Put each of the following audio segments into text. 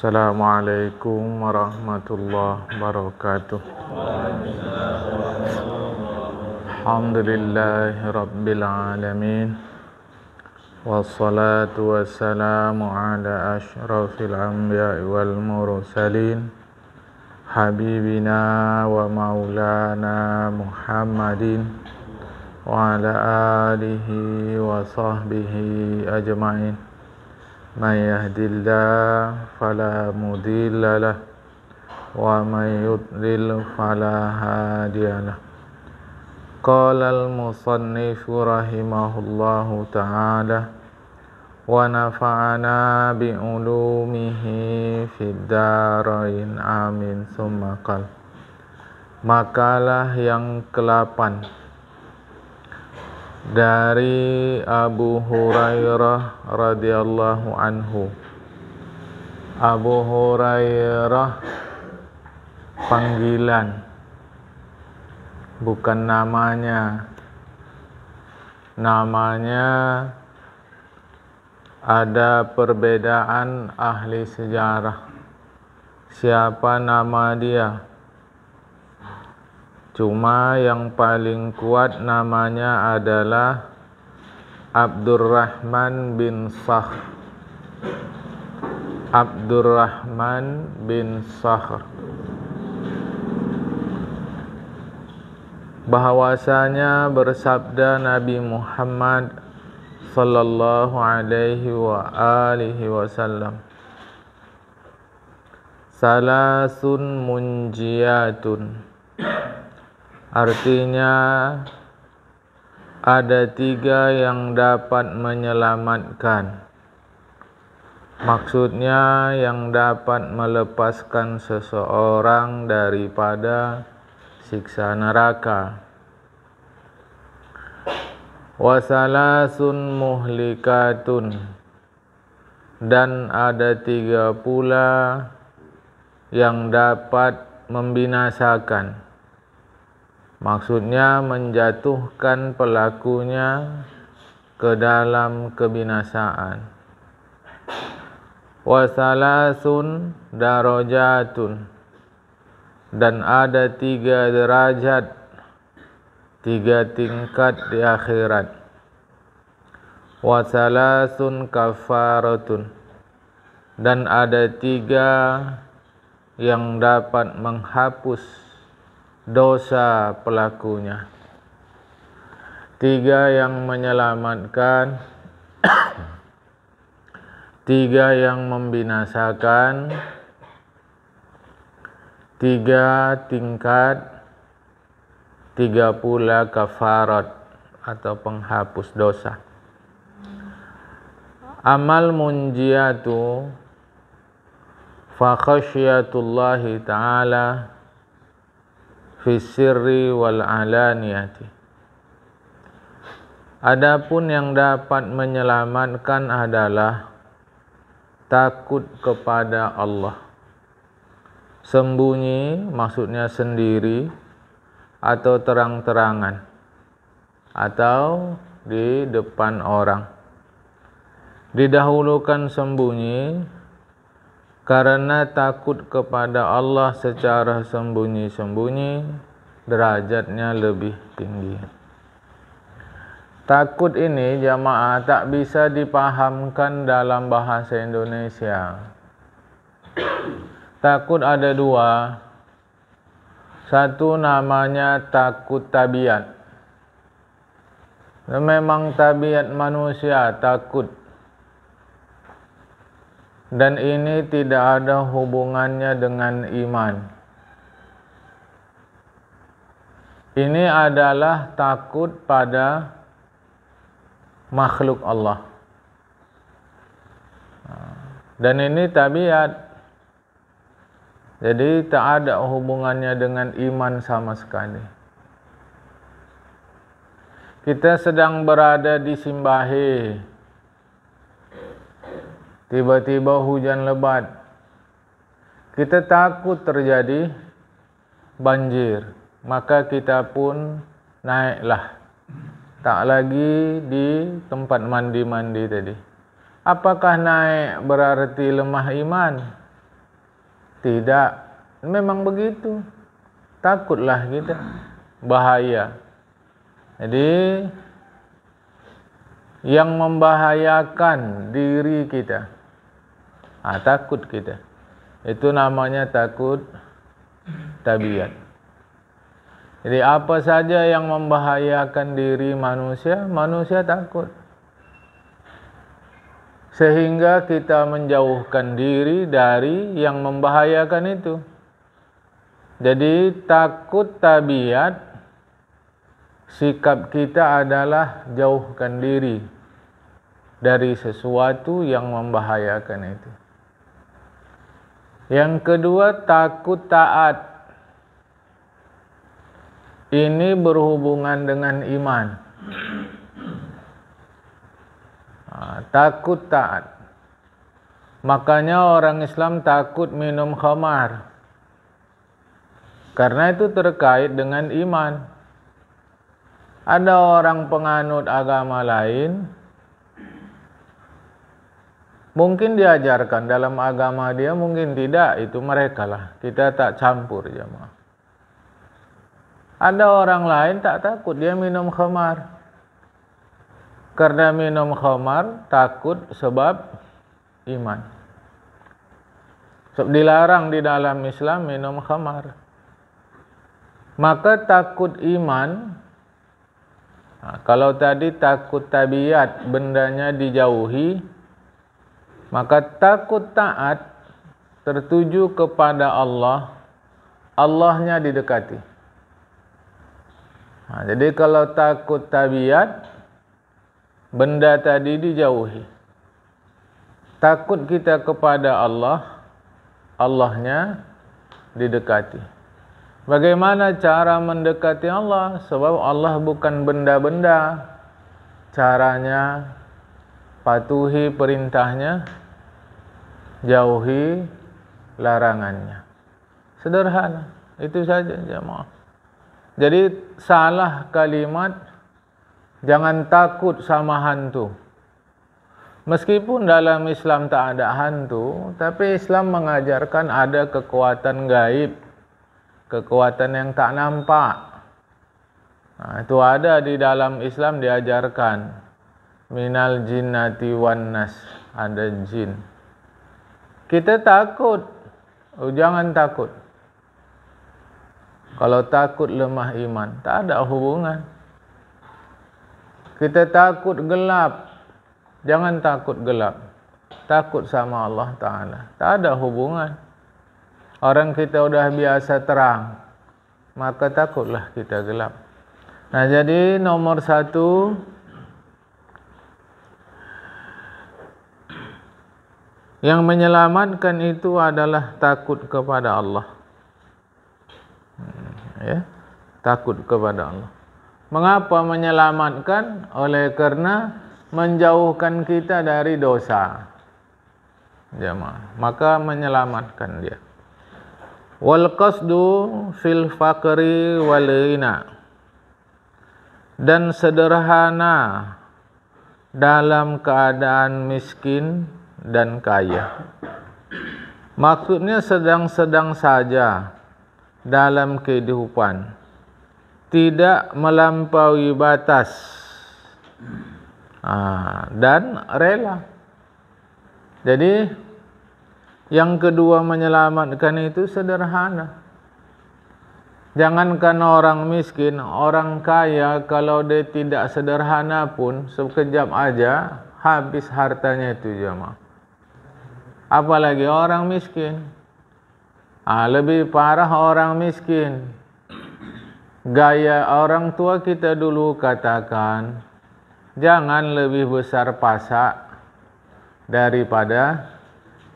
Assalamualaikum warahmatullahi wabarakatuh. Alhamdulillahi rabbil alamin. Wassalatu wassalamu ala asyrafil anbiya'i wal mursalin, habibina wa maulana Muhammadin wa ala alihi wa sahbihi ajma'in. Man yahdillah fala mudilla lah wa man yudlil fala hadiyalah. Qala al-musannifu rahimahullahu ta'ala wa nafa'ana bi ulumihi fid darain amin summa qal. Makalah yang ke-8 dari Abu Hurairah radhiyallahu anhu. Abu Hurairah panggilan, bukan namanya. Namanya ada perbedaan ahli sejarah. Siapa nama dia? Cuma yang paling kuat namanya adalah Abdurrahman bin Sakhr. Abdurrahman bin Sakhr. Bahwasanya bersabda Nabi Muhammad sallallahu alaihi wa alihi wasallam, salasun munjiyatun. Artinya ada 3 yang dapat menyelamatkan. Maksudnya yang dapat melepaskan seseorang daripada siksa neraka. Wasalasun muhlikatun. Dan ada 3 pula yang dapat membinasakan. Maksudnya menjatuhkan pelakunya ke dalam kebinasaan. Wasalasun darajatun. Dan ada 3 derajat, 3 tingkat di akhirat. Wasalasun kafaratun. Dan ada 3 yang dapat menghapus dosa pelakunya. 3 yang menyelamatkan, 3 yang membinasakan, 3 tingkat, 3 pula kafarat atau penghapus dosa. Amal munjiyatu fa khasyatullahi ta'ala fi sirri wal alaniyati. Adapun yang dapat menyelamatkan adalah takut kepada Allah. Sembunyi maksudnya sendiri atau terang-terangan atau di depan orang. Didahulukan sembunyi karena takut kepada Allah secara sembunyi-sembunyi derajatnya lebih tinggi. Takut ini jamaah tak bisa dipahamkan dalam bahasa Indonesia. Takut ada 2. Satu namanya takut tabiat. Memang tabiat manusia takut. Dan ini tidak ada hubungannya dengan iman. Ini adalah takut pada makhluk Allah. Dan ini tabiat. Jadi tak ada hubungannya dengan iman sama sekali. Kita sedang berada di Simbahe. Tiba-tiba hujan lebat. Kita takut terjadi banjir. Maka kita pun naiklah. Tak lagi di tempat mandi-mandi tadi. Apakah naik berarti lemah iman? Tidak, memang begitu. Takutlah kita, bahaya. Jadi yang membahayakan diri kita, takut kita, itu namanya takut tabiat. Jadi apa saja yang membahayakan diri manusia, manusia takut. Sehingga kita menjauhkan diri dari yang membahayakan itu. Jadi takut tabiat, sikap kita adalah jauhkan diri dari sesuatu yang membahayakan itu. Yang kedua, takut taat. Ini berhubungan dengan iman. Takut taat. Makanya orang Islam takut minum khamar. Karena itu terkait dengan iman. Ada orang penganut agama lain, mungkin diajarkan dalam agama dia, mungkin tidak, itu mereka lah. Kita tak campur jemaah. Ada orang lain tak takut dia minum khamar. Karena minum khamar takut sebab iman. Sebab dilarang di dalam Islam minum khamar. Maka takut iman, kalau tadi takut tabiat, bendanya dijauhi, maka takut taat tertuju kepada Allah, Allahnya didekati. Jadi kalau takut tabiat, benda tadi dijauhi. Takut kita kepada Allah, Allahnya didekati. Bagaimana cara mendekati Allah? Sebab Allah bukan benda-benda. Caranya patuhi perintahnya, jauhi larangannya. Sederhana, itu saja jemaah. Jadi salah kalimat, jangan takut sama hantu. Meskipun dalam Islam tak ada hantu, tapi Islam mengajarkan ada kekuatan gaib, kekuatan yang tak nampak. Itu ada di dalam Islam, diajarkan. Minal jinnati wan nas, ada jin. Kita takut, jangan takut. Kalau takut lemah iman, tak ada hubungan. Kita takut gelap, jangan takut gelap. Takut sama Allah Ta'ala, tak ada hubungan. Orang kita udah biasa terang, maka takutlah kita gelap. Nah, jadi nomor satu, yang menyelamatkan itu adalah takut kepada Allah. Takut kepada Allah. Mengapa menyelamatkan? Oleh karena menjauhkan kita dari dosa. Jemaah, maka menyelamatkan dia. Wal qasdu fil faqri wal ghina, dan sederhana dalam keadaan miskin dan kaya. Maksudnya sedang-sedang saja dalam kehidupan, tidak melampaui batas, dan rela. Jadi yang kedua menyelamatkan itu sederhana. Jangankan orang miskin, orang kaya kalau dia tidak sederhana pun sekejap aja habis hartanya itu jemaah. Apalagi orang miskin. Lebih parah orang miskin. Gaya orang tua kita dulu katakan, jangan lebih besar pasak daripada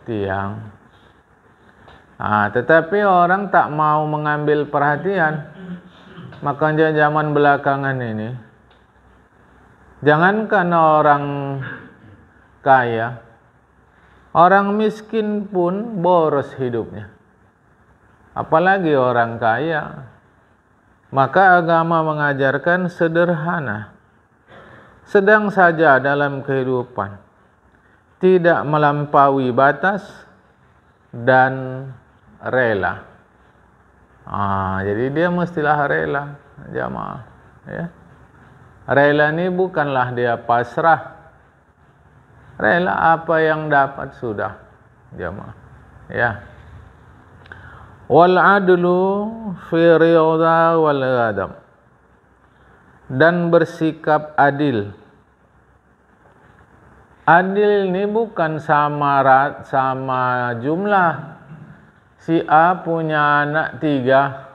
tiang. Tetapi orang tak mau mengambil perhatian. Makanya zaman belakangan ini, jangankan orang kaya, orang miskin pun boros hidupnya. Apalagi orang kaya. Maka agama mengajarkan sederhana, sedang saja dalam kehidupan, tidak melampaui batas, dan rela. Jadi dia mestilah rela, jamaah. Ya. Rela ni bukanlah dia pasrah. Rela apa yang dapat sudah, jamaah. Ya. Wal adlu fi ridha wal ghadab. Dan bersikap adil. Adil ni bukan sama jumlah. Si A punya anak 3.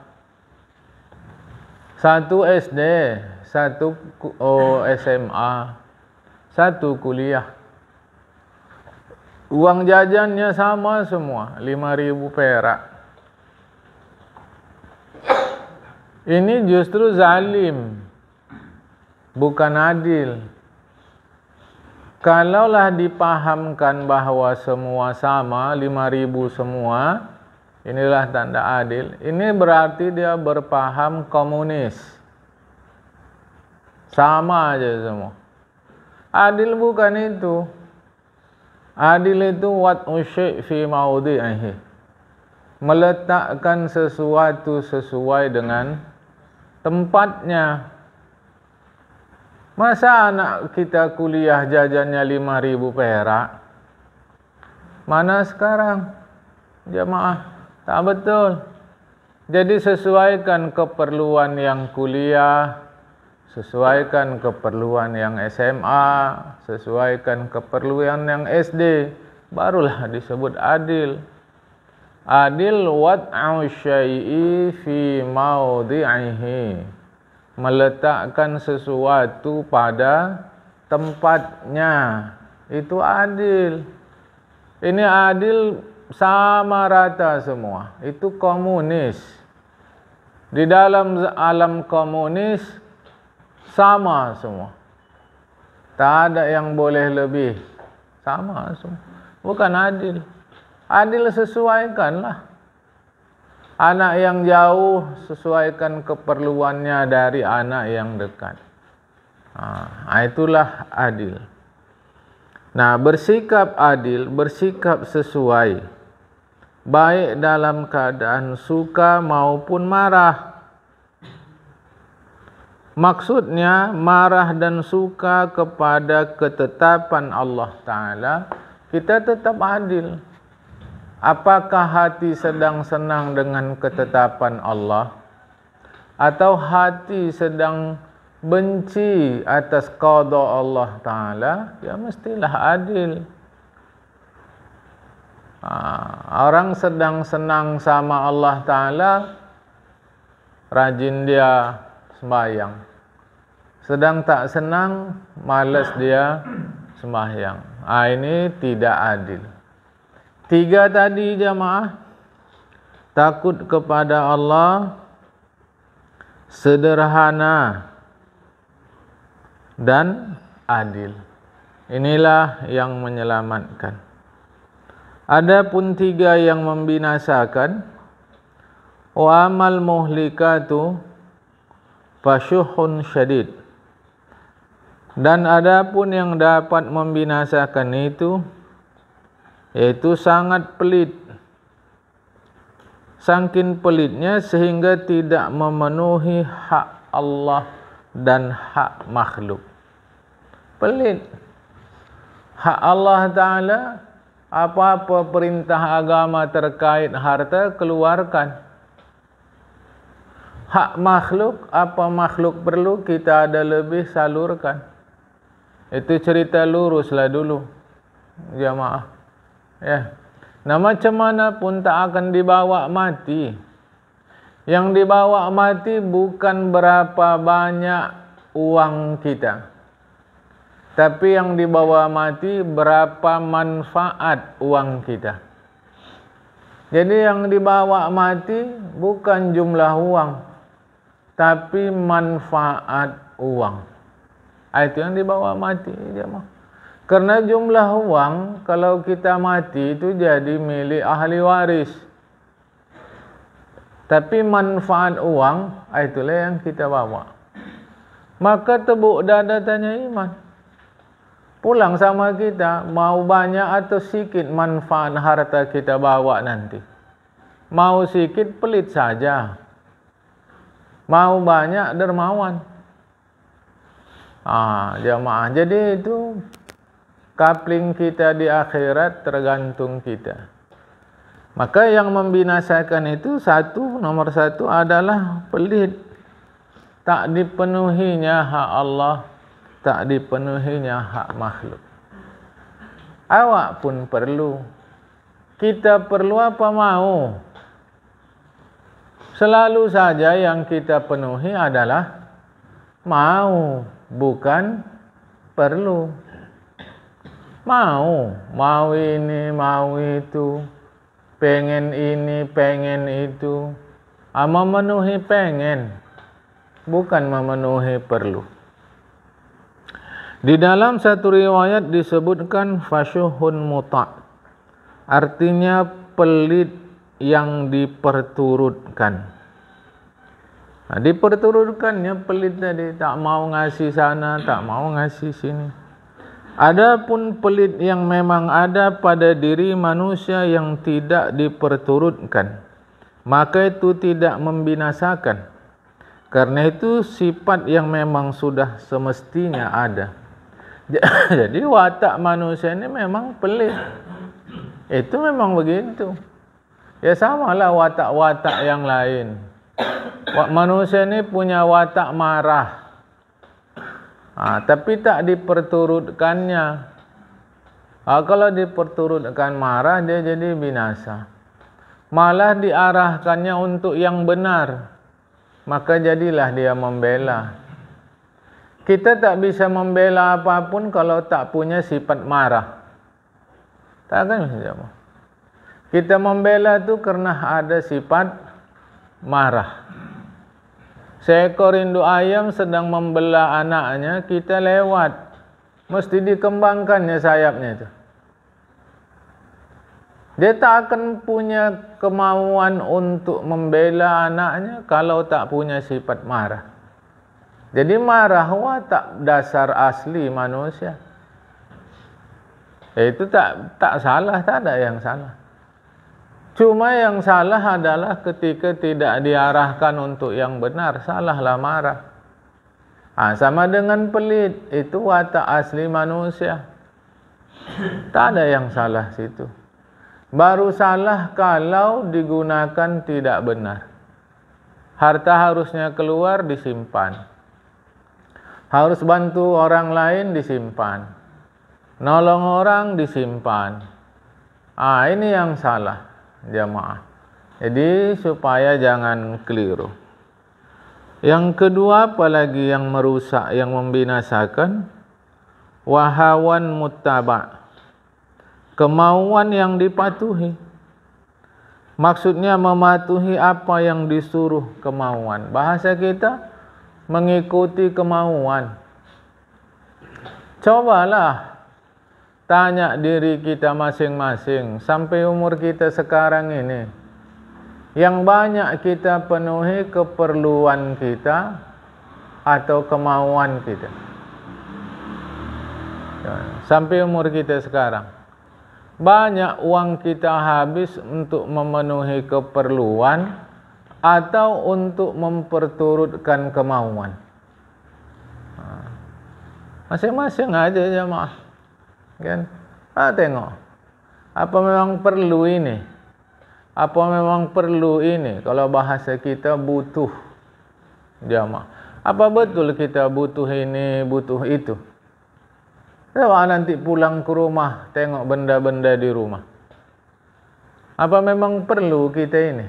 1 SD, 1 SMA, 1 kuliah. Uang jajannya sama semua, 5.000 perak. Ini justru zalim, bukan adil. Kalaulah dipahamkan bahawa semua sama, 5.000 semua, inilah tanda adil. Ini berarti dia berpaham komunis. Sama aja semua. Adil bukan itu. Adil itu wad'u syai' fi mawdi'ihi. Meletakkan sesuatu sesuai dengan tempatnya. Masa anak kita kuliah jajannya 5.000 perak? Mana sekarang? Jamaah, tak betul. Jadi sesuaikan keperluan yang kuliah, sesuaikan keperluan yang SMA, sesuaikan keperluan yang SD, barulah disebut adil. Adil wad'u syai'i fi mawdi'ihi. Meletakkan sesuatu pada tempatnya. Itu adil. Ini adil sama rata semua. Itu komunis. Di dalam alam komunis sama semua. Tak ada yang boleh lebih. Sama semua. Bukan adil. Adil sesuaikanlah. Anak yang jauh sesuaikan keperluannya dari anak yang dekat. Itulah adil. Nah, bersikap adil, bersikap sesuai. Baik dalam keadaan suka maupun marah. Maksudnya marah dan suka kepada ketetapan Allah Ta'ala, kita tetap adil. Apakah hati sedang senang dengan ketetapan Allah, atau hati sedang benci atas qada Allah Ta'ala, ya mestilah adil. Orang sedang senang sama Allah Ta'ala, rajin dia sembahyang. Sedang tak senang, malas dia sembahyang. Ini tidak adil. 3 tadi jamaah, takut kepada Allah, sederhana, dan adil. Inilah yang menyelamatkan. Adapun 3 yang membinasakan, wa amal muhlikatu fasyuhun syadid. Dan adapun yang dapat membinasakan itu, yaitu sangat pelit. Saking pelitnya sehingga tidak memenuhi hak Allah dan hak makhluk. Pelit. Hak Allah Ta'ala, apa-apa perintah agama terkait harta, keluarkan. Hak makhluk, apa makhluk perlu, kita ada lebih, salurkan. Itu cerita luruslah dulu, jamaah. Ya. Nah, macam mana pun tak akan dibawa mati. Yang dibawa mati bukan berapa banyak uang kita, tapi yang dibawa mati berapa manfaat uang kita. Jadi yang dibawa mati bukan jumlah uang, tapi manfaat uang. Itu yang dibawa mati, jemaah. Karena jumlah uang kalau kita mati itu jadi milik ahli waris. Tapi manfaat uang, itulah yang kita bawa. Maka tepuk dada tanya iman. Pulang sama kita, mau banyak atau sikit manfaat harta kita bawa nanti. Mau sikit pelit saja, mau banyak dermawan. Jamaah, jadi itu kapling kita di akhirat tergantung kita. Maka yang membinasakan itu nomor satu adalah pelit. Tak dipenuhinya hak Allah, tak dipenuhinya hak makhluk. Awak pun perlu, kita perlu apa mau? Selalu saja yang kita penuhi adalah mau, bukan perlu. Mau ini, mau itu, pengen ini, pengen itu. Memenuhi pengen, bukan memenuhi perlu. Di dalam satu riwayat disebutkan fasyuhun muta', artinya pelit yang diperturutkan. Diperturutkannya pelit tadi, tak mau ngasih sana, tak mau ngasih sini. Adapun pelit yang memang ada pada diri manusia yang tidak diperturutkan, maka itu tidak membinasakan. Karena itu sifat yang memang sudah semestinya ada. Jadi watak manusia ini memang pelit. Itu memang begitu. Ya samalah watak-watak yang lain. Manusia ini punya watak marah, tapi tak diperturutkannya. Kalau diperturutkan marah, dia jadi binasa. Malah diarahkannya untuk yang benar, maka jadilah dia membela. Kita tak bisa membela apapun kalau tak punya sifat marah. Takkan bisa jawab. Kita membela itu karena ada sifat marah. Seekor induk ayam sedang membela anaknya, kita lewat, mesti dikembangkannya sayapnya itu. Dia tak akan punya kemauan untuk membela anaknya kalau tak punya sifat marah. Jadi marah watak dasar asli manusia. Itu tak salah, tak ada yang salah. Cuma yang salah adalah ketika tidak diarahkan untuk yang benar, salahlah marah. Sama dengan pelit, itu watak asli manusia. Tak ada yang salah situ. Baru salah kalau digunakan tidak benar. Harta harusnya keluar, disimpan. Harus bantu orang lain, disimpan. Nolong orang, disimpan. Ini yang salah, jamaah. Jadi supaya jangan keliru. Yang kedua, apalagi yang merusak, yang membinasakan, wahawan muttaba', kemauan yang dipatuhi. Maksudnya mematuhi apa yang disuruh kemauan. Bahasa kita mengikuti kemauan. Cobalah tanya diri kita masing-masing sampai umur kita sekarang ini, yang banyak kita penuhi keperluan kita atau kemauan kita. Sampai umur kita sekarang, banyak uang kita habis untuk memenuhi keperluan atau untuk memperturutkan kemauan. Masing-masing aja jemaah. Kan? Tengok. Apa memang perlu ini? Apa memang perlu ini? Kalau bahasa kita butuh jemaah. Apa betul kita butuh ini, butuh itu? Coba nanti pulang ke rumah, tengok benda-benda di rumah. Apa memang perlu kita ini?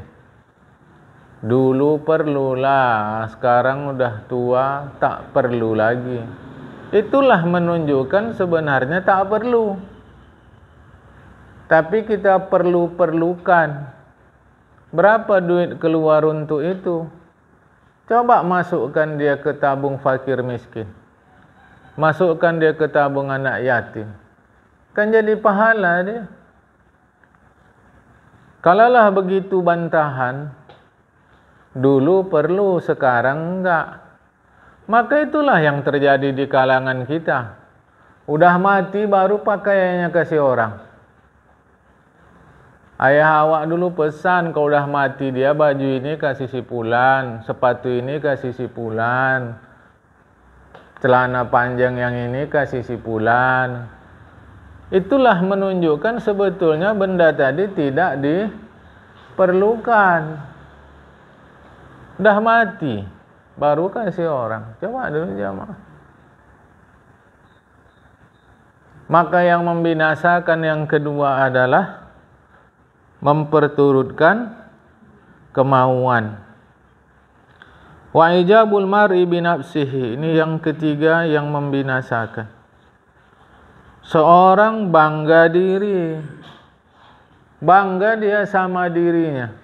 Dulu perlulah, sekarang udah tua, tak perlu lagi. Itulah menunjukkan sebenarnya tak perlu. Tapi kita perlu-perlukan. Berapa duit keluar untuk itu? Coba masukkan dia ke tabung fakir miskin. Masukkan dia ke tabung anak yatim. Kan jadi pahala dia. Kalaulah begitu bantahan, dulu perlu, sekarang enggak, maka itulah yang terjadi di kalangan kita. Udah mati baru pakaiannya kasih orang. Ayah awak dulu pesan kalau dah mati dia, baju ini kasih si fulan, sepatu ini kasih si fulan, celana panjang yang ini kasih si fulan. Itulah menunjukkan sebetulnya benda tadi tidak diperlukan. Dah mati baru kasih orang. Coba dulu jamaah. Maka yang membinasakan yang kedua adalah memperturutkan kemauan. Wa ijabul mar'i binafsihi, ini yang ketiga yang membinasakan. Seorang bangga diri, bangga dia sama dirinya.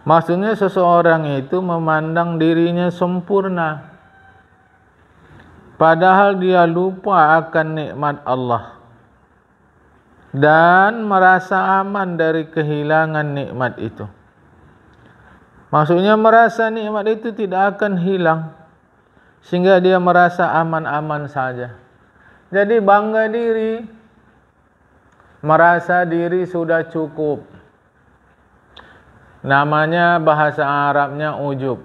Maksudnya seseorang itu memandang dirinya sempurna, padahal dia lupa akan nikmat Allah dan merasa aman dari kehilangan nikmat itu. Maksudnya merasa nikmat itu tidak akan hilang, sehingga dia merasa aman-aman saja. Jadi bangga diri, merasa diri sudah cukup. Namanya bahasa Arabnya ujub.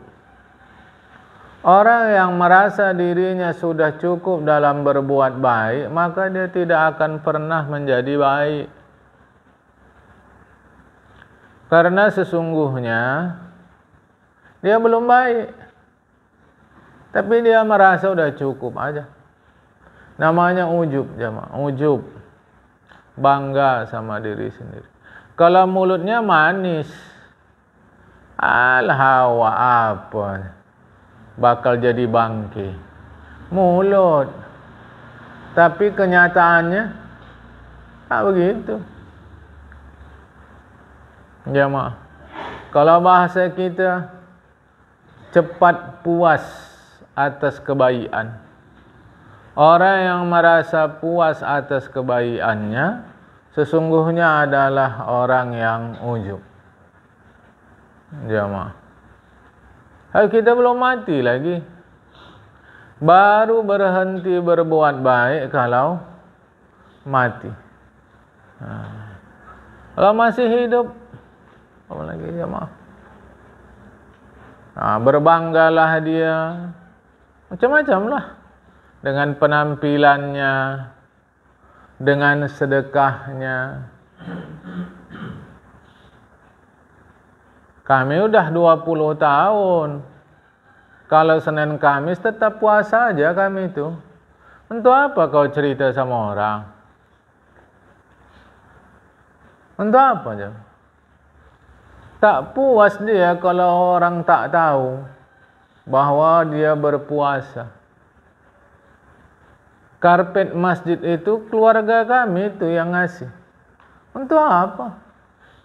Orang yang merasa dirinya sudah cukup dalam berbuat baik, maka dia tidak akan pernah menjadi baik. Karena sesungguhnya dia belum baik, tapi dia merasa sudah cukup aja. Namanya ujub jemaah, ujub. Bangga sama diri sendiri. Kalau mulutnya manis, hawa apa, bakal jadi bangke. Mulut. Tapi kenyataannya tak begitu. Jemaah, kalau bahasa kita, cepat puas atas kebaikan. Orang yang merasa puas atas kebaikannya sesungguhnya adalah orang yang ujub. Jemaah, kita belum mati lagi, baru berhenti berbuat baik kalau mati. Kalau masih hidup, apa lagi jemaah? Berbanggalah dia, macam-macam lah, dengan penampilannya, dengan sedekahnya. Kami udah 20 tahun, kalau Senin Kamis tetap puasa aja kami itu. Untuk apa kau cerita sama orang? Untuk apa aja? Tak puas dia kalau orang tak tahu bahwa dia berpuasa. Karpet masjid itu keluarga kami itu yang ngasih. Untuk apa?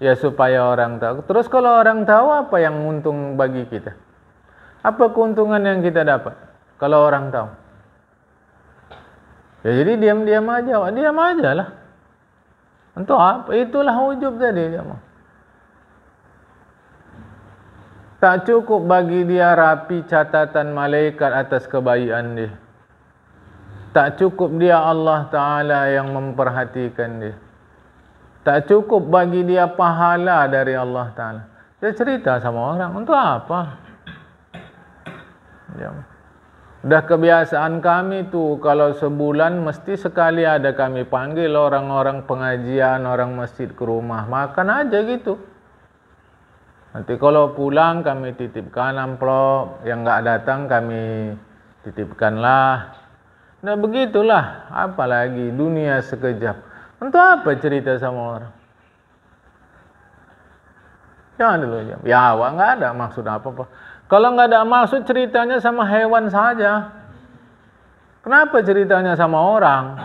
Ya supaya orang tahu. Terus kalau orang tahu, apa yang untung bagi kita? Apa keuntungan yang kita dapat kalau orang tahu? Ya jadi diam-diam aja, diam aja lah. Untuk apa? Itulah ujub tadi. Tak cukup bagi dia rapi catatan malaikat atas kebaikan dia. Tak cukup dia Allah Ta'ala yang memperhatikan dia. Tak cukup bagi dia pahala dari Allah Ta'ala. Dia cerita sama orang, untuk apa? Udah kebiasaan kami tu, kalau sebulan mesti sekali ada kami panggil orang-orang pengajian, orang masjid ke rumah. Makan aja gitu. Nanti kalau pulang kami titipkan amplop, yang enggak datang kami titipkanlah. Nah begitulah, apalagi dunia sekejap. Untuk apa cerita sama orang? Jangan dulu. Ya awak enggak ada maksud apa-apa. Kalau enggak ada maksud, ceritanya sama hewan saja. Kenapa ceritanya sama orang?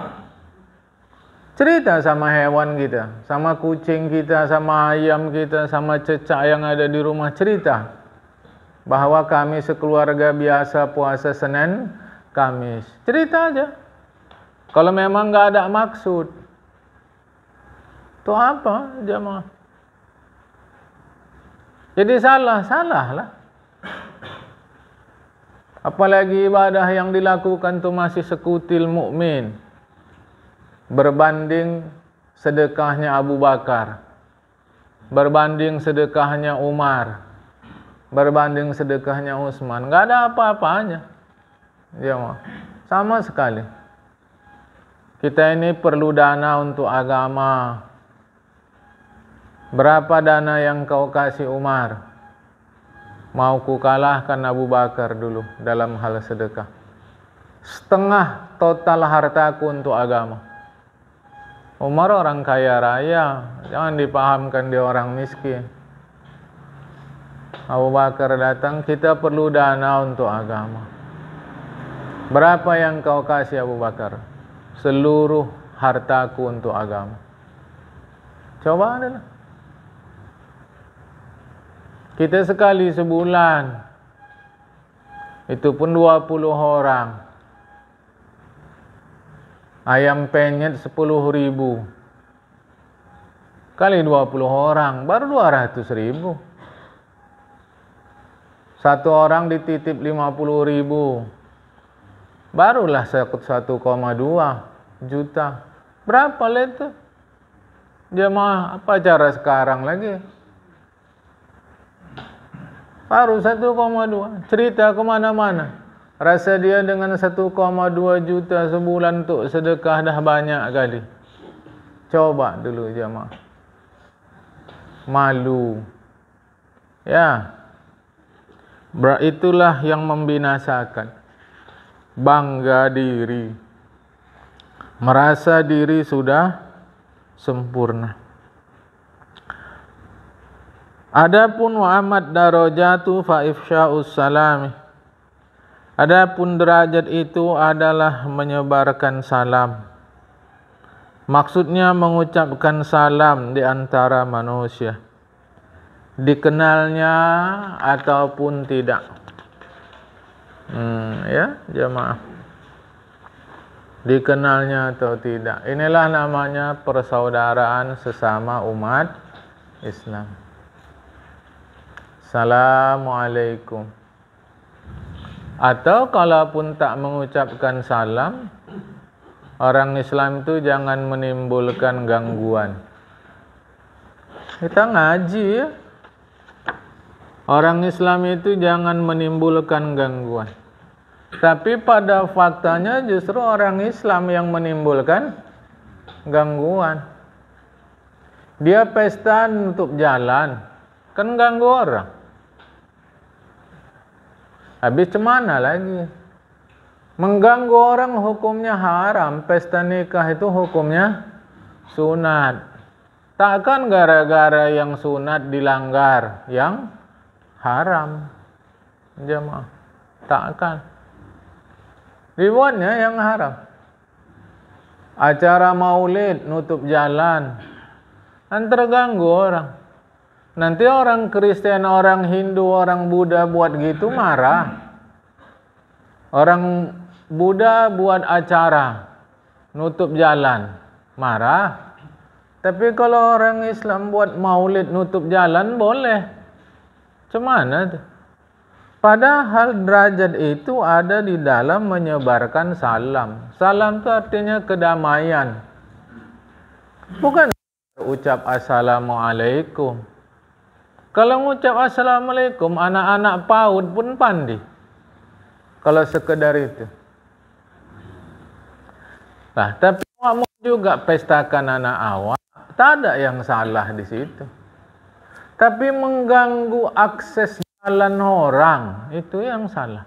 Cerita sama hewan kita, sama kucing kita, sama ayam kita, sama cecak yang ada di rumah. Cerita bahwa kami sekeluarga biasa puasa Senin Kamis. Cerita aja. Kalau memang enggak ada maksud, itu apa jemaah? Jadi salah lah. Apalagi ibadah yang dilakukan itu masih sekutil mukmin berbanding sedekahnya Abu Bakar. berbanding sedekahnya Umar, berbanding sedekahnya Utsman, nggak ada apa-apanya. Jemaah, sama sekali. Kita ini perlu dana untuk agama. Berapa dana yang kau kasih Umar? Mau ku kalahkan Abu Bakar dulu dalam hal sedekah. Setengah total hartaku untuk agama. Umar orang kaya raya, jangan dipahamkan dia orang miskin. Abu Bakar datang, kita perlu dana untuk agama. Berapa yang kau kasih Abu Bakar? Seluruh hartaku untuk agama. Coba adalah. Kita sekali sebulan, itu pun 20 orang. Ayam penyet 10.000. Kali 20 orang, baru 200.000. Satu orang dititip 50.000. Barulah 1,2 juta. Berapa lah itu? Jemaah, apa cara sekarang lagi? Baru 1,2. Cerita kemana-mana. Rasa dia dengan 1,2 juta sebulan untuk sedekah dah banyak kali. Coba dulu jemaah. Malu. Ya. Itulah yang membinasakan. Bangga diri. Merasa diri sudah sempurna. Adapun wa amad darajatu fa ifsya'us salami. Adapun derajat itu adalah menyebarkan salam. Maksudnya mengucapkan salam di antara manusia. Dikenalnya ataupun tidak. Ya, jemaah. Dikenalnya atau tidak. Inilah namanya persaudaraan sesama umat Islam. Assalamualaikum. Atau kalaupun tak mengucapkan salam, orang Islam itu jangan menimbulkan gangguan. Kita ngaji ya. Orang Islam itu jangan menimbulkan gangguan. Tapi pada faktanya justru orang Islam yang menimbulkan gangguan. Dia pesta nutup jalan, kan ganggu orang. Habis cemana lagi? Mengganggu orang hukumnya haram. Pesta nikah itu hukumnya sunat. Takkan gara-gara yang sunat dilanggar yang haram. Jemaah, takkan. Dibuatnya yang haram. Acara maulid nutup jalan, kan terganggu orang. Nanti orang Kristen, orang Hindu, orang Buddha buat gitu marah. Orang Buddha buat acara nutup jalan, marah. Tapi kalau orang Islam buat maulid nutup jalan boleh. Cemana tuh? Padahal derajat itu ada di dalam menyebarkan salam. Salam itu artinya kedamaian. Bukan ucap assalamualaikum. Kalau ngucap assalamualaikum, anak-anak PAUD pun pandai. Kalau sekedar itu. Nah, tapi kamu juga pestakan anak awak, tak ada yang salah di situ. Tapi mengganggu akses jalan orang, itu yang salah.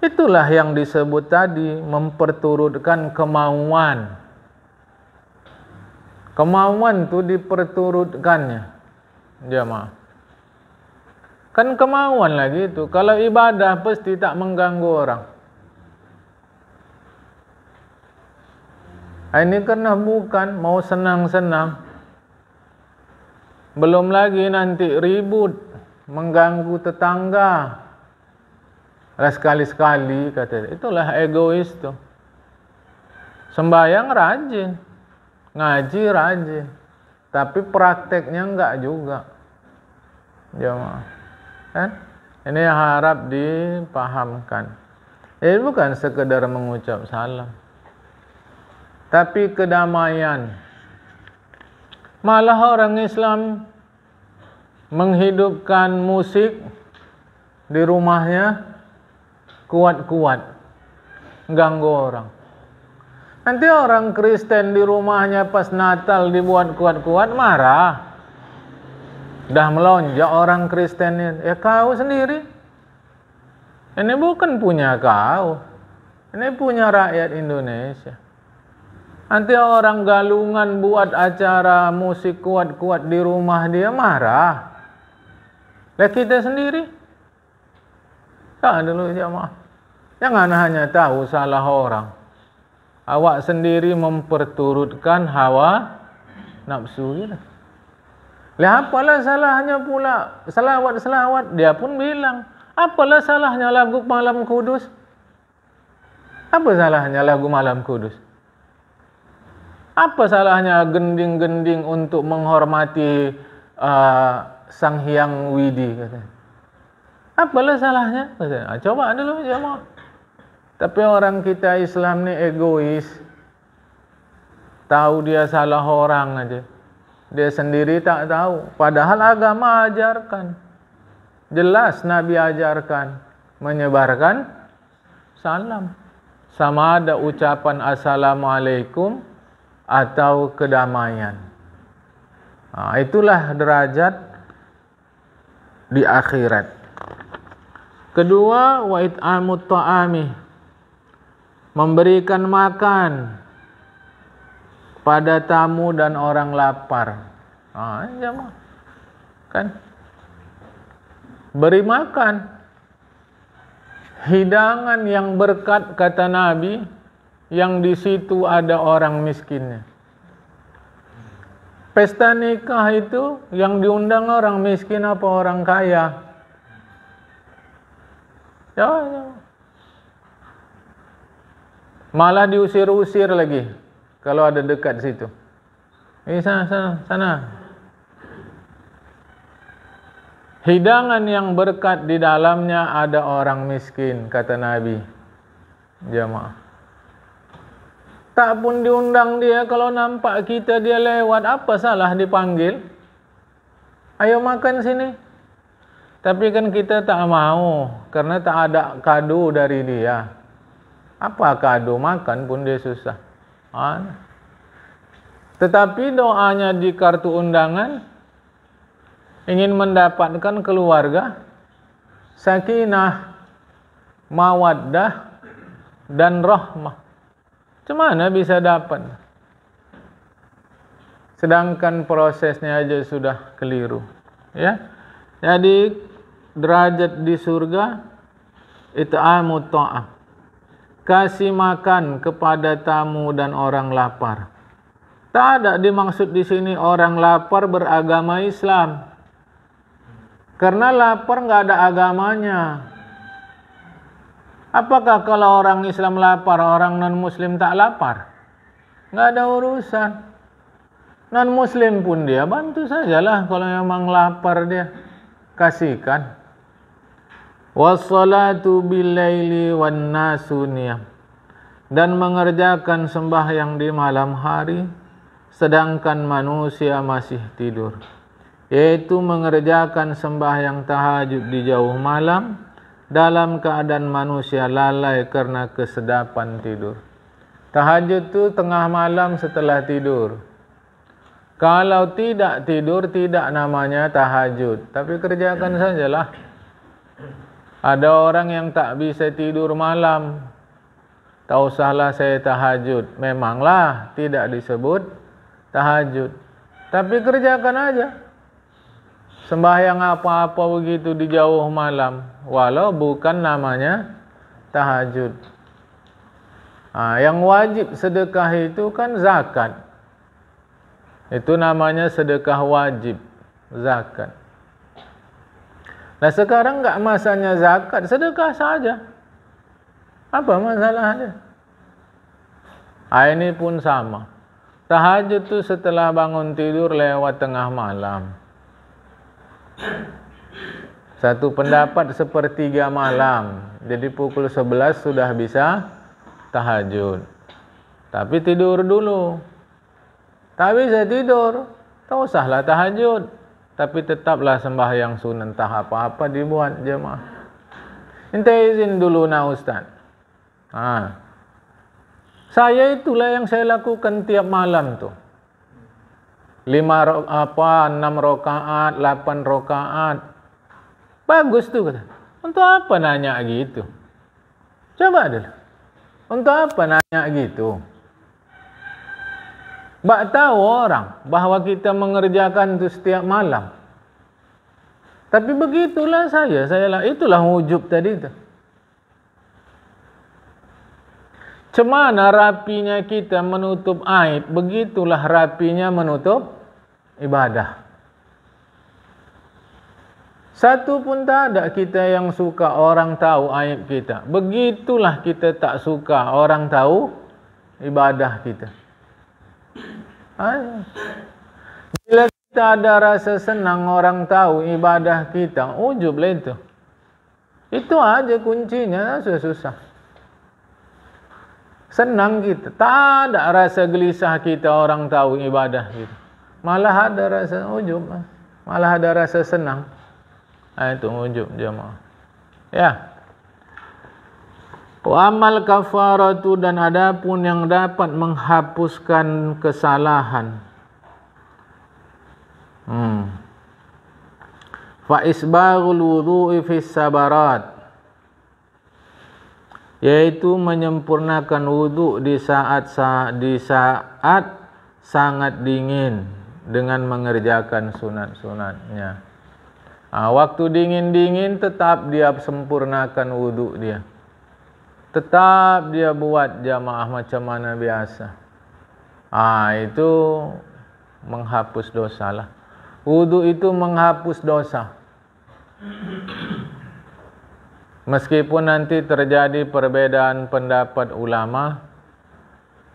Itulah yang disebut tadi, memperturutkan kemauan. Kemauan itu diperturutkannya. Jemaah. Kan kemauan lagi itu. Kalau ibadah pasti tak mengganggu orang. Ini karena bukan mau senang-senang. Belum lagi nanti ribut, mengganggu tetangga. Sekali-sekali kata, itulah egois tuh. Sembahyang rajin, ngaji rajin, tapi prakteknya enggak juga. Jemaah, kan? Ini yang harap dipahamkan. Ini bukan sekedar mengucap salam, tapi kedamaian. Malah orang Islam menghidupkan musik di rumahnya kuat-kuat, ganggu orang. Nanti orang Kristen di rumahnya pas Natal dibuat kuat-kuat, marah. Dah melonjak orang Kristen ini. Ya kau sendiri. Ini bukan punya kau. Ini punya rakyat Indonesia. Nanti orang Galungan buat acara musik kuat-kuat di rumah dia, marah. Lah kita sendiri. Tak dulu jamaah. Jangan hanya tahu salah orang. Awak sendiri memperturutkan hawa nafsu kita. Lah apalah salahnya pula selawat-selawat? Dia pun bilang, apalah salahnya lagu Malam Kudus? Apa salahnya lagu Malam Kudus? Apa salahnya gending-gending untuk menghormati Sang Hyang Widi? Katanya. Apalah salahnya? Katanya. Coba dulu jemaah. Tapi orang kita Islam ni egois. Tahu dia salah orang aja. Dia sendiri tak tahu. Padahal agama ajarkan. Jelas Nabi ajarkan. Menyebarkan salam. Sama ada ucapan Assalamualaikum atau kedamaian. Itulah derajat di akhirat. Kedua, wa it'amut ta'ami. Memberikan makan pada tamu dan orang lapar. Jamaah. Kan? Beri makan. Hidangan yang berkat kata Nabi, yang di situ ada orang miskinnya. Pesta nikah itu yang diundang orang miskin apa orang kaya? Ya. Malah diusir-usir lagi kalau ada dekat situ. Sana. Hidangan yang berkat di dalamnya ada orang miskin, kata Nabi. Jamaah. Tak pun diundang dia, kalau nampak kita dia lewat, apa salah dipanggil? Ayo makan sini. Tapi kan kita tak mau, karena tak ada kado dari dia. Apa kado? Makan pun dia susah. Tetapi doanya di kartu undangan, ingin mendapatkan keluarga, sakinah, mawaddah, dan rahmah. Cemana bisa dapat? Sedangkan prosesnya aja sudah keliru. Ya, jadi derajat di surga it'amut ta'am. Kasih makan kepada tamu dan orang lapar. Tak ada dimaksud di sini orang lapar beragama Islam. Karena lapar enggak ada agamanya. Apakah kalau orang Islam lapar, orang non-Muslim tak lapar? Enggak ada urusan. Non-Muslim pun dia bantu sajalah kalau memang lapar dia. Kasihkan. Wassalatu bil-laili wan-nasu niyam. Dan mengerjakan sembahyang di malam hari sedangkan manusia masih tidur. Yaitu mengerjakan sembahyang tahajud di jauh malam dalam keadaan manusia lalai karena kesedapan tidur. Tahajud itu tengah malam setelah tidur. Kalau tidak tidur tidak namanya tahajud, tapi kerjakan sajalah. Ada orang yang tak bisa tidur malam. Tak usahlah saya tahajud. Memanglah tidak disebut tahajud. Tapi kerjakan aja. Sembahyang apa-apa begitu di jauh malam. Walau bukan namanya tahajud. Yang wajib sedekah itu kan zakat. Itu namanya sedekah wajib. Zakat. Nah sekarang enggak masanya zakat, sedekah saja. Apa masalahnya? Ini pun sama. Tahajud itu setelah bangun tidur lewat tengah malam. Satu pendapat sepertiga malam. Jadi pukul 11 sudah bisa tahajud. Tapi tidur dulu. Tak bisa tidur. Kau usahlah tahajud, tapi tetaplah sembahyang sunnah, entah apa-apa dibuat jemaah. Minta izin dulu nak ustaz. Saya itulah yang saya lakukan tiap malam tu. 6 rakaat, 8 rakaat. Bagus tu kata. Untuk apa nanya gitu? Coba dulu. Untuk apa nanya gitu? Bak tahu orang bahawa kita mengerjakan itu setiap malam. Tapi begitulah itulah ujub tadi tu. Cemana rapinya kita menutup aib, begitulah rapinya menutup ibadah. Satu pun tak ada kita yang suka orang tahu aib kita. Begitulah kita tak suka orang tahu ibadah kita. Bila kita ada rasa senang orang tahu ibadah kita, ujub lah itu. Itu aja kuncinya, susah. Senang kita, tak ada rasa gelisah kita orang tahu ibadah kita. Malah ada rasa ujub, malah ada rasa senang. Itu ujub jemaah. Ya. Wa amal kafaratu, dan adapun yang dapat menghapuskan kesalahan. Fa isbaghul wudhu'i fis sabarat, yaitu menyempurnakan wudhu di saat sangat dingin dengan mengerjakan sunat-sunatnya. Waktu dingin-dingin tetap dia sempurnakan wudhu dia. Tetap dia buat jamaah macam mana biasa. Itu menghapus dosa lah. Wudhu itu menghapus dosa. Meskipun nanti terjadi perbedaan pendapat ulama,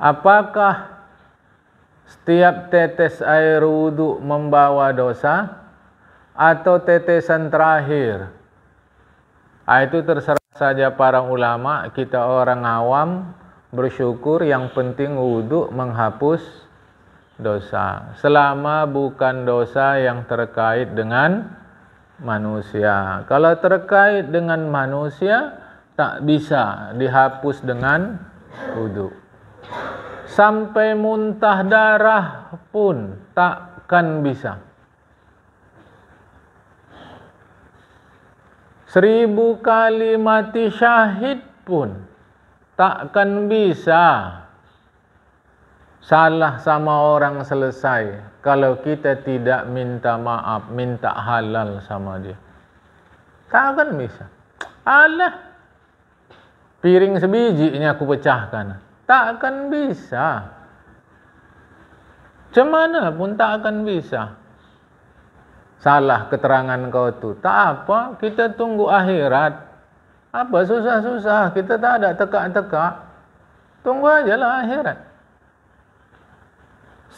apakah setiap tetes air wudhu membawa dosa atau tetesan terakhir? Itu terserah saja para ulama. Kita orang awam bersyukur, yang penting wudhu menghapus dosa, selama bukan dosa yang terkait dengan manusia. Kalau terkait dengan manusia, tak bisa dihapus dengan wudhu. Sampai muntah darah pun takkan bisa. 1000 kali mati syahid pun takkan bisa salah sama orang selesai kalau kita tidak minta maaf, minta halal sama dia. Tak akan bisa. Alah, piring sebijinya aku pecahkan. Tak akan bisa. Macam mana pun tak akan bisa. Salah keterangan kau tu. Tak apa, kita tunggu akhirat. Apa susah-susah, kita tak ada tekak-tekak. Tunggu ajalah akhirat.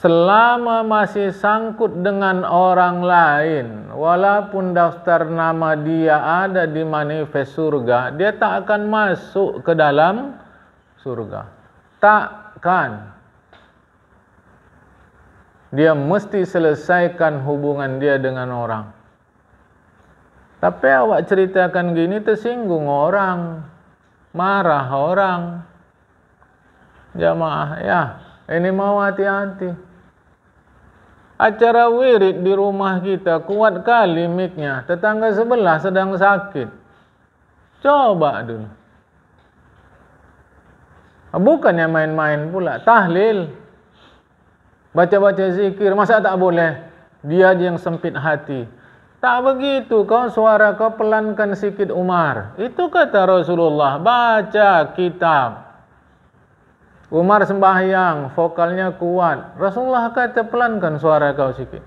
Selama masih sangkut dengan orang lain, walaupun daftar nama dia ada di manifest surga, dia tak akan masuk ke dalam surga. Takkan. Dia mesti selesaikan hubungan dia dengan orang. Tapi awak ceritakan gini, tersinggung orang, marah orang. Jamaah, ya, ini mau hati-hati. Acara wirid di rumah kita, kuat kali mic-nya. Tetangga sebelah sedang sakit. Coba dulu. Bukannya main-main pula. Tahlil. Baca-baca zikir. Masa tak boleh? Dia yang sempit hati. Tak begitu. Kau suara kau pelankan sikit, Umar. Itu kata Rasulullah. Baca kitab. Umar sembahyang, vokalnya kuat. Rasulullah kata pelankan suara kau sikit.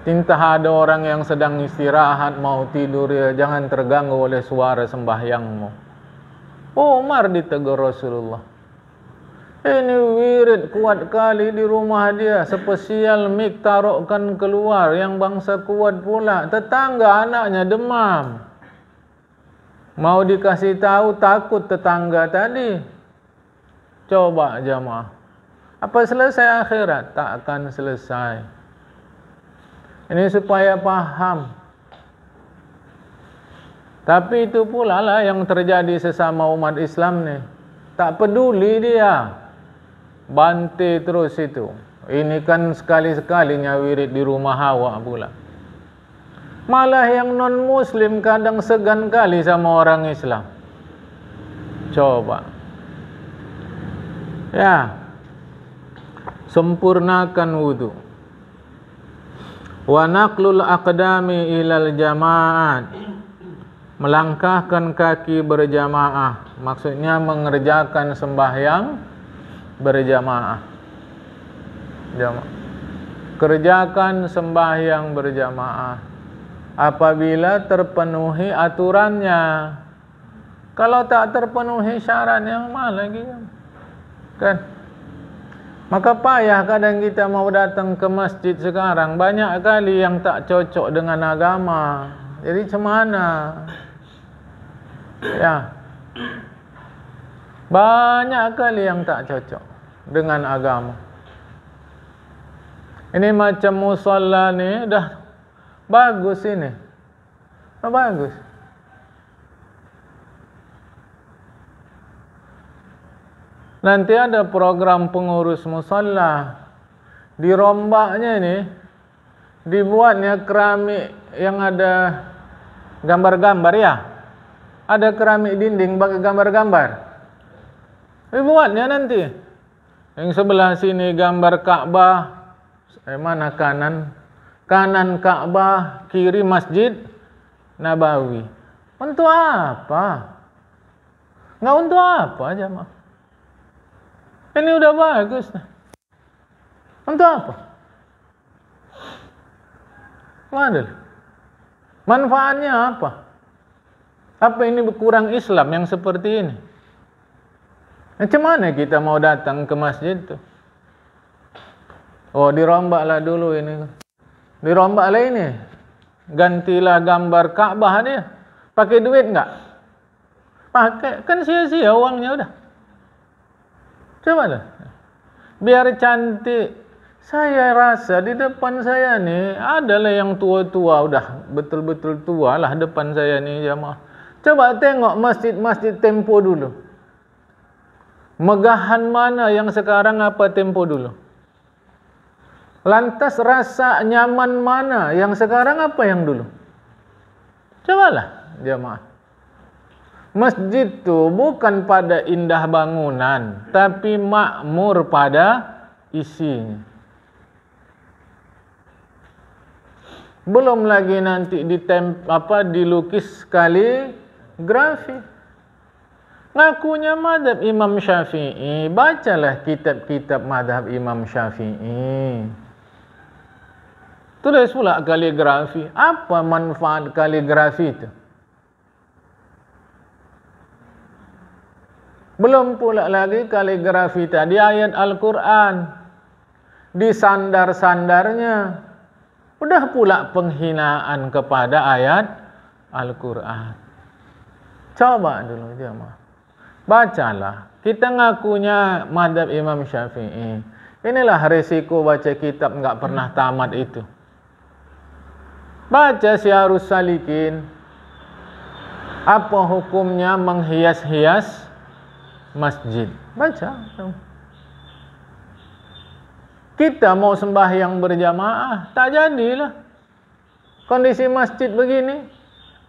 Entah ada orang yang sedang istirahat, mau tidur, ya jangan terganggu oleh suara sembahyangmu. Umar ditegur Rasulullah. Ini wirid kuat kali di rumah dia. Spesial mic taruhkan keluar, yang bangsa kuat pula. Tetangga anaknya demam. Mau dikasih tahu, takut tetangga tadi. Coba jamaah. Apa selesai akhirat? Tak akan selesai. Ini supaya paham. Tapi itu pula lah yang terjadi sesama umat Islam ni. Tak peduli dia. Bantai terus itu. Ini kan sekali-sekalinya wirid di rumah awak pula. Malah yang non-muslim kadang segan kali sama orang Islam. Coba. Ya. Sempurnakan wudu. Wa naqlul aqdami ilal jama'at. Melangkahkan kaki berjamaah. Maksudnya mengerjakan sembahyang berjamaah. Kerjakan sembahyang berjamaah apabila terpenuhi aturannya. Kalau tak terpenuhi syaratnya, mana lagi kan? Maka payah kadang kita mau datang ke masjid sekarang. Banyak kali yang tak cocok dengan agama. Jadi macam mana? Ya. Banyak kali yang tak cocok dengan agama. Ini macam musalla ni dah bagus ini. Dah bagus. Nanti ada program pengurus musalla. Dirombaknya ni, dibuatnya keramik yang ada gambar-gambar ya. Ada keramik dinding pakai gambar-gambar. Dibuatnya nanti. Yang sebelah sini gambar Ka'bah. Mana kanan? Kanan Ka'bah, kiri Masjid Nabawi. Untuk apa? Enggak untuk apa jemaah? Ini udah bagus. Untuk apa? Mana? Manfaatnya apa? Apa ini kurang Islam yang seperti ini? Macam mana kita mau datang ke masjid tu? Oh, dirombaklah dulu ini. Dirombaklah ini. Gantilah gambar Ka'bah dia. Pakai duit enggak? Pakai. Kan sia-sia uangnya udah. Coba lah. Biar cantik. Saya rasa di depan saya ni adalah yang tua-tua. Udah betul-betul tua lah depan saya ni jemaah. Coba tengok masjid-masjid tempo dulu. Megahan mana yang sekarang apa tempo dulu? Lantas rasa nyaman mana yang sekarang apa yang dulu? Cobalah jemaah. Masjid tu bukan pada indah bangunan, tapi makmur pada isinya. Belum lagi nanti dilukis kaligrafi. Ngakunya mazhab Imam Syafi'i, bacalah kitab-kitab mazhab Imam Syafi'i. Tulis pula kaligrafi. Apa manfaat kaligrafi itu? Belum pula lagi kaligrafi tadi ayat Al-Quran. Disandar-sandarnya. Udah pula penghinaan kepada ayat Al-Quran. Coba dulu jemaah. Bacalah. Kita ngakunya mazhab Imam Syafi'i. Inilah resiko baca kitab enggak pernah tamat itu. Baca Syiarus Salikin. Apa hukumnya menghias-hias masjid? Baca. Kita mau sembahyang berjamaah, tak jadilah. Kondisi masjid begini.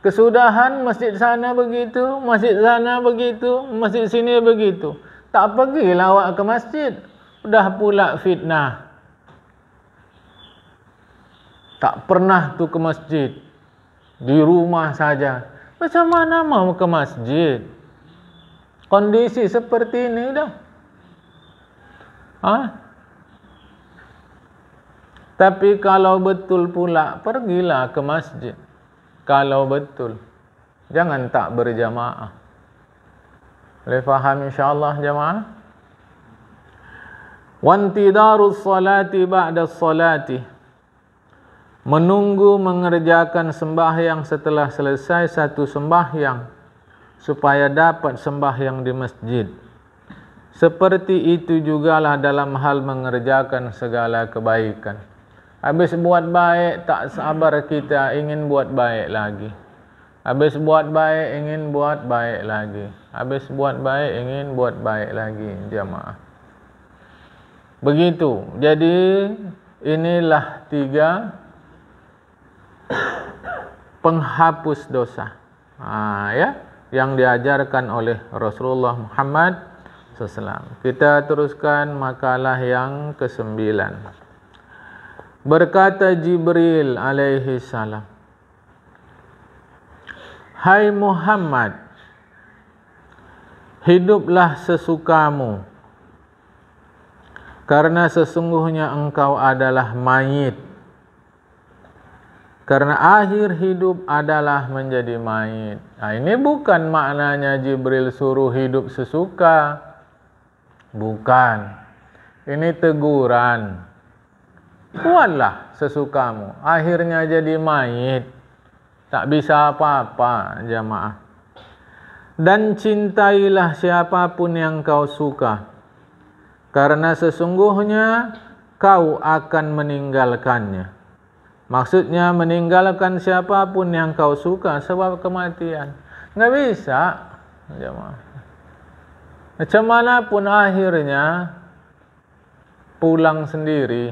Kesudahan masjid sana begitu, masjid sana begitu, masjid sini begitu. Tak pergilah awak ke masjid. Udah pula fitnah. Tak pernah tu ke masjid. Di rumah saja. Macam mana mau ke masjid? Kondisi seperti ini dah. Tapi kalau betul pula, pergilah ke masjid. Kalau betul. Jangan tak berjamaah. Boleh faham insyaAllah jamaah? Wantidarus salati ba'da salati. Menunggu mengerjakan sembahyang setelah selesai satu sembahyang. Supaya dapat sembahyang di masjid. Seperti itu jugalah dalam hal mengerjakan segala kebaikan. Habis buat baik, tak sabar kita ingin buat baik lagi. Habis buat baik, ingin buat baik lagi. Habis buat baik, ingin buat baik lagi, jamaah. Begitu. Jadi inilah 3 penghapus dosa, ya, yang diajarkan oleh Rasulullah Muhammad SAW. Kita teruskan makalah yang ke-9. Berkata Jibril alaihi salam, "Hai Muhammad, hiduplah sesukamu, karena sesungguhnya engkau adalah mayit. Karena akhir hidup adalah menjadi mayit." Nah, ini bukan maknanya Jibril suruh hidup sesuka. Bukan. Ini teguran. Buatlah sesukamu. Akhirnya jadi mayit. Tak bisa apa-apa, jamaah. Dan cintailah siapapun yang kau suka, karena sesungguhnya kau akan meninggalkannya. Maksudnya meninggalkan siapapun yang kau suka sebab kematian. Nggak bisa, jemaah. Macam mana pun akhirnya pulang sendiri.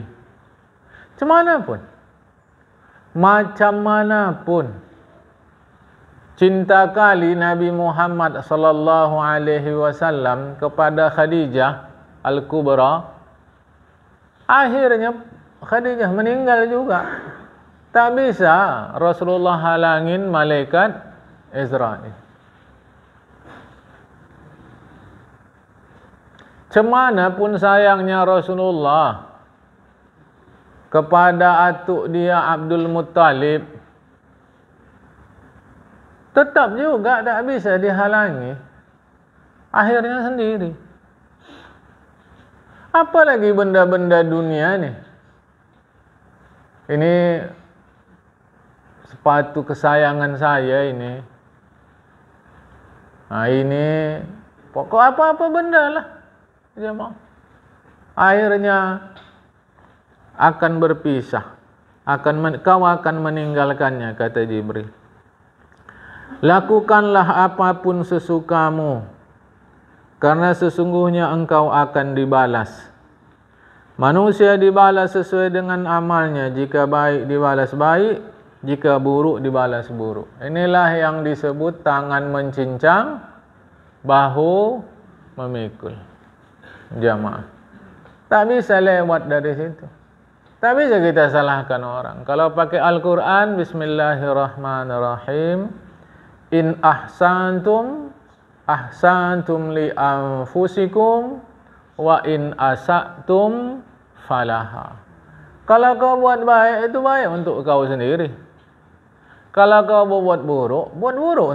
Macam mana pun cinta kali Nabi Muhammad sallallahu alaihi wasallam kepada Khadijah Al-Kubra, akhirnya Khadijah meninggal juga. Tak bisa Rasulullah halangin malaikat Israel. Cemana pun sayangnya Rasulullah kepada atuk dia Abdul Muttalib, tetap juga tak bisa dihalangi. Akhirnya sendiri. Apalagi benda-benda dunia ni. Ini sepatu kesayangan saya ini. Nah, ini pokok apa-apa benda lah. Akhirnya akan berpisah. Kau akan meninggalkannya, kata Jibril. Lakukanlah apapun sesukamu, karena sesungguhnya engkau akan dibalas. Manusia dibalas sesuai dengan amalnya. Jika baik dibalas baik, jika buruk dibalas buruk. Inilah yang disebut tangan mencincang, bahu memikul. Jamaah, tak bisa lewat dari situ. Tak bisa kita salahkan orang. Kalau pakai Al-Quran, Bismillahirrahmanirrahim. In ahsantum, ahsantum li anfusikum, wa in asa'tum falaha. Kalau kau buat baik, itu baik untuk kau sendiri. Kalau kau buat buruk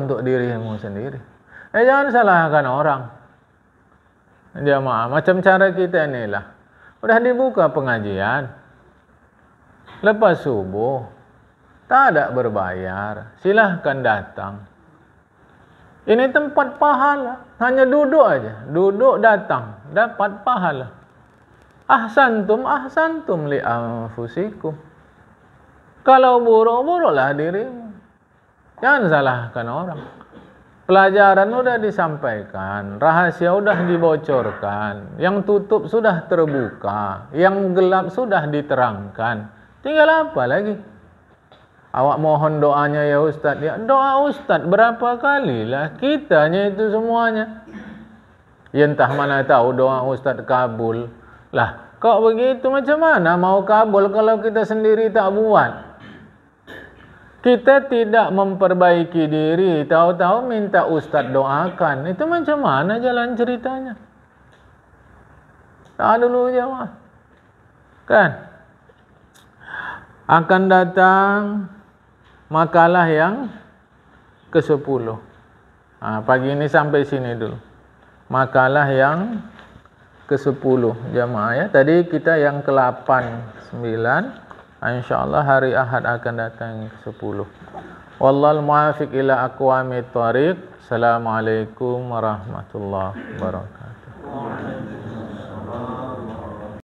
untuk dirimu sendiri. Jangan salahkan orang. Jamaah, macam cara kita inilah. Udah dibuka pengajian, lepas subuh, tak ada berbayar, silahkan datang. Ini tempat pahala, hanya duduk aja, duduk datang, dapat pahala. Ahsantum, ahsantum li anfusikum. Kalau buruk-buruklah dirimu. Jangan salahkan orang. Pelajaran sudah disampaikan, rahasia sudah dibocorkan, yang tutup sudah terbuka, yang gelap sudah diterangkan. Tinggal apa lagi? Awak mohon doanya ya Ustaz. Ya, doa Ustaz berapa kali lah, kitanya itu semuanya. Ya entah mana tahu doa Ustaz kabul. Lah, kok begitu macam mana mau kabul kalau kita sendiri tak buat? Kita tidak memperbaiki diri, tahu-tahu minta Ustaz doakan. Itu macam mana jalan ceritanya? Tak dulu jawab. Kan? Akan datang makalah yang ke-10. Pagi ini sampai sini dulu. Makalah yang ke-10 jamaah ya. Tadi kita yang ke-8, 9. InsyaAllah hari Ahad akan datang ke-10. Wallahul muwaffiq ila aqwamit thariq. Assalamualaikum warahmatullahi wabarakatuh. Waalaikumsalam.